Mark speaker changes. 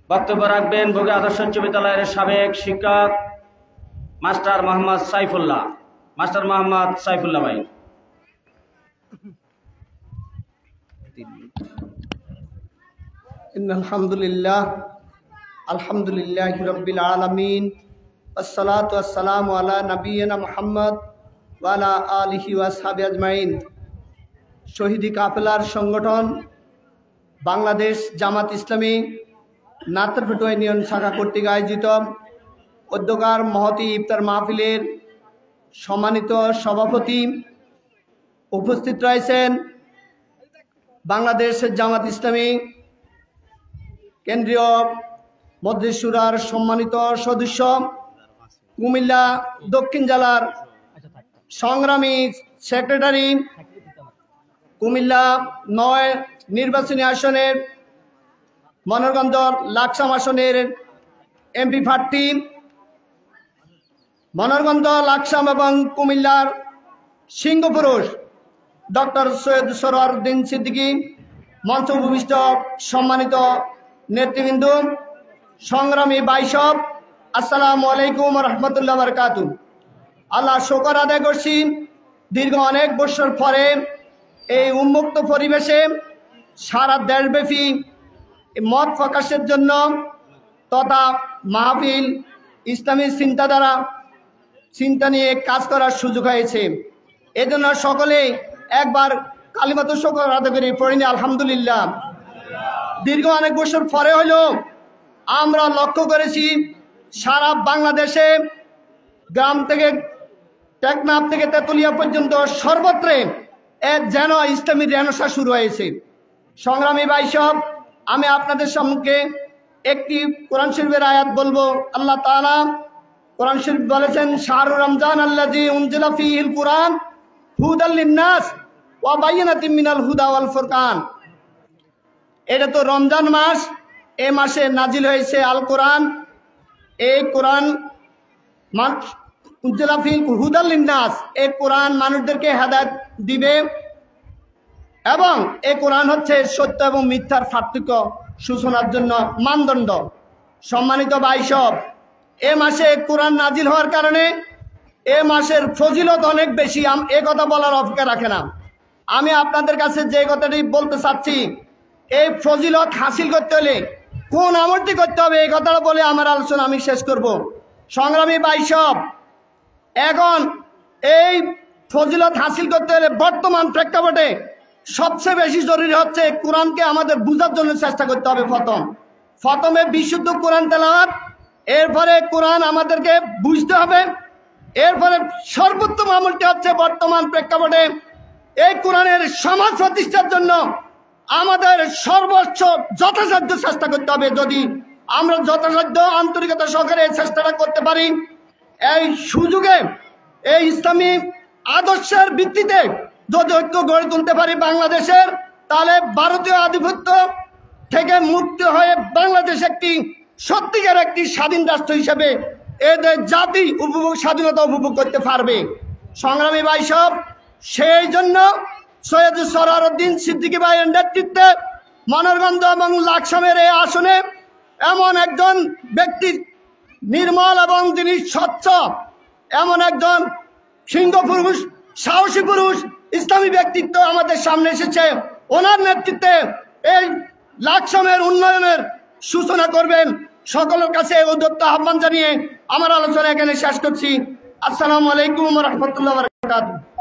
Speaker 1: বক্তব্য রাখবেন বগুড়া আদর্শ উচ্চ বিদ্যালয়ের সাবেক শিক্ষক মাস্টার মোহাম্মদ সাইফুল্লাহ। মাস্টার মোহাম্মদ সাইফুল্লাহ ভাই।
Speaker 2: আলহামদুলিল্লাহি রাব্বিল আলামিন আসসালাতু ওয়াসসালামু আলা নাবিয়িনা মুহাম্মদ ওয়া আলা আলিহি ওয়া আসহাবিহি আজমাইন। শহীদি কাফেলার সংগঠন বাংলাদেশ জামাত ইসলামী নাতরফেট ইউনিয়ন শাখা কর্তৃক আয়োজিত উদ্যোগার মহতি ইফতার মাহফিলের সম্মানিত সভাপতি উপস্থিত রয়েছেন বাংলাদেশ জামাত ইসলামী কেন্দ্রীয় মজলিস শুরার সম্মানিত সদস্য, কুমিল্লা দক্ষিণ জেলার সংগ্রামী সেক্রেটারি, কুমিল্লা ৯ নির্বাচনী আসনের মনোরগঞ্জ লাকসাম আসনের এমপি প্রার্থী, মনোরগঞ্জ লাকসাম এবং কুমিল্লার সিংহপুরুষ ডক্টর সৈয়দ সরওয়ার উদ্দিন সিদ্দিকী, মঞ্চ উপবিষ্ট সম্মানিত নেতৃবৃন্দ, সংগ্রামী বাইসব, আসসালামু আলাইকুম রহমতুল্লাহ বারকাতুহু। আল্লাহ শুকর আদায় করছি, দীর্ঘ অনেক বছর পরে এই উন্মুক্ত পরিবেশে সারা দেশব্যাপী মত প্রকাশের জন্য তথা মাহফিল ইসলামী চিন্তা নিয়ে কাজ করার সুযোগ হয়েছে। এজন্য সকলে একবার কালিমাতু শুকর আদায় করে পড়িনি আলহামদুলিল্লাহ। দীর্ঘ অনেক বছর পরে হলো আমরা লক্ষ্য করেছি সারা বাংলাদেশে গ্রাম থেকে টেকনাফ থেকে তেতুলিয়া পর্যন্ত সর্বত্র যেন ইসলামী রেনেসাঁ শুরু হয়েছে। সংগ্রামী ভাইসব, আমি আপনাদের সম্মুখে একটি কোরআন শরীফের আয়াত বলবো। আল্লাহ তাআলা কোরআন শরীফ বলেছেন, শাহরুর রমজান আল্লাযী উনজিলা ফীহিল কুরআন হুদাল লিন্নাস ওয়া বায়িনাতিম মিনাল হুদা ওয়াল ফুরকান। এটা তো রমজান মাস, এই মাসে নাজিল হয়েছে আল কোরআন। এই কোরআন উনজিলা ফীহিল হুদাল লিন্নাস, এই কোরআন মানুষদেরকে হেদায়েত দিবে এবং এই কোরআন হচ্ছে সত্য এবং মিথ্যার পার্থক্য সূচনার জন্য মানদণ্ড। সম্মানিত ভাইসব, এ মাসে কোরআন নাজিল হওয়ার কারণে এ মাসের ফজিলত অনেক বেশি। এ কথা বলার অপেক্ষা রাখে না। আমি আপনাদের কাছে যে কথাটি বলতে চাচ্ছি, এই ফজিলত হাসিল করতে হলে কোন আমলটি করতে হবে এই কথাটা বলে আমার আলোচনা আমি শেষ করব। সংগ্রামী ভাইসব, এখন এই ফজিলত হাসিল করতে হলে বর্তমান প্রেক্ষাপটে সবচেয়ে বেশি জরুরি হচ্ছে কোরআনকে আমাদের বুঝার জন্য চেষ্টা করতে হবে। প্রথমে বিশুদ্ধ কোরআন তেলাওয়াত, এরপরে কোরআন আমাদেরকে বুঝতে হবে। এরপরে সর্বোত্তম আমলটি হচ্ছে বর্তমান প্রেক্ষাপটে এই কোরআনের সমাজ প্রতিষ্ঠার জন্য আমাদের সর্বোচ্চ যথাসাধ্য চেষ্টা করতে হবে। যদি আমরা যথাসাধ্য আন্তরিকতা সহকারে এই চেষ্টাটা করতে পারি, এই সুযোগে এই ইসলামী আদর্শের ভিত্তিতে যদি ঐক্য গড়ে তুলতে পারি বাংলাদেশের, তাহলে ভারতীয় আধিপত্য থেকে মুক্ত হয়ে বাংলাদেশ একটি সত্যিকার একটি স্বাধীন রাষ্ট্র হিসেবে এদের জাতি স্বাধীনতা উপভোগ করতে পারবে। সংগ্রামী ভাইসব, সেই জন্য সৈয়দ সরওয়ার উদ্দিন সিদ্দিকী ভাইয়ের নেতৃত্বে মনোরগঞ্জ এবং লাকসামের এই আসনে এমন একজন ব্যক্তি, নির্মল এবং যিনি স্বচ্ছ, এমন একজন সিংহ পুরুষ, সাহসী পুরুষ, ইসলামী ব্যক্তিত্ব আমাদের সামনে এসেছে। ওনার নেতৃত্বে এই লাকসামের উন্নয়নের সূচনা করবেন। সকলের কাছে উদ্যোক্তা আহ্বান জানিয়ে আমার আলোচনা এখানে শেষ করছি। আসসালামু আলাইকুম রহমতুল্লাহ বারাকাতুহু।